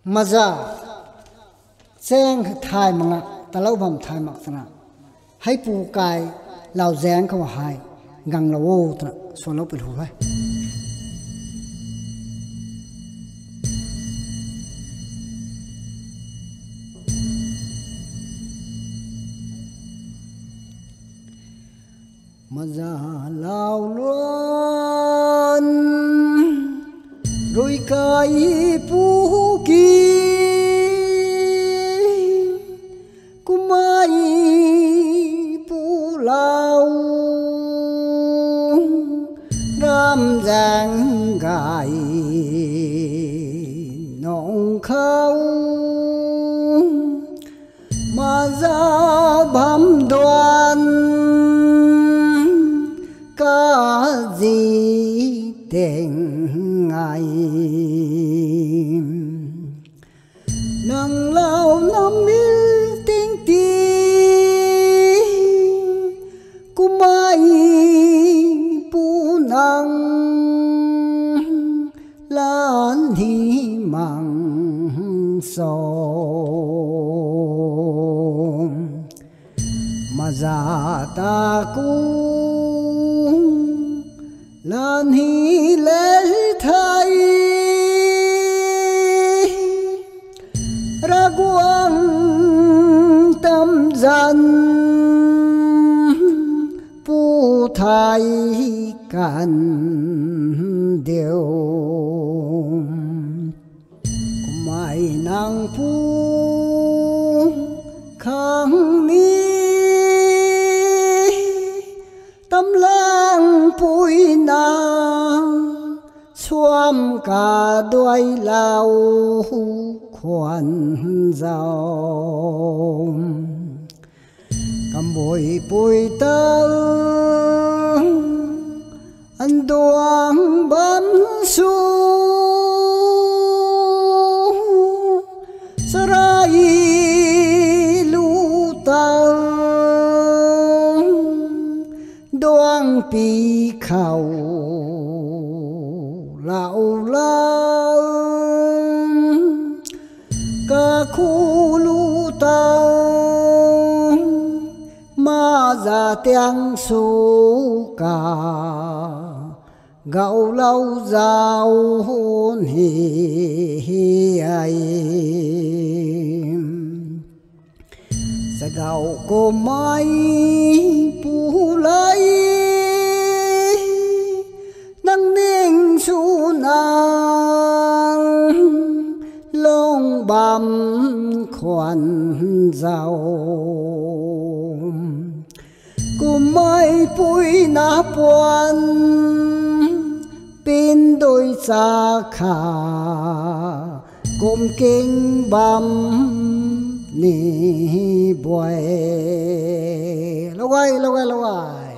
maza seng thai manga talau bam thai mak sana hai pu kai lau zeng ko hai gang la wo tra so lo pu hu hai maza lau luan rồi kai pu ki kumai pu lau ram giang gai nong khâu mà ra bám đoan cả gì tình ngày nắng lao năm mil tinh tí kumai pu nang lan hi mang so mà già ta cu lan hi lễ thay ra quang tâm dân pu thay can điều mai nàng pu khang mi tâm lang pui nàng xuam cả đôi lao khoan giàu cầm bồi bồi tơ anh đoan bám su sarai lu tơ đoan pi khẩu lão lao cả khu lu tao mà già tiếng su cả gạo lâu giàu hôn hi ai sẽ gạo cô mai pu lấy nắng ninh su nàng long bám khoan giàu cùng mai pui na puan pin đôi xa khả cùng kinh bám ni boy lâu ai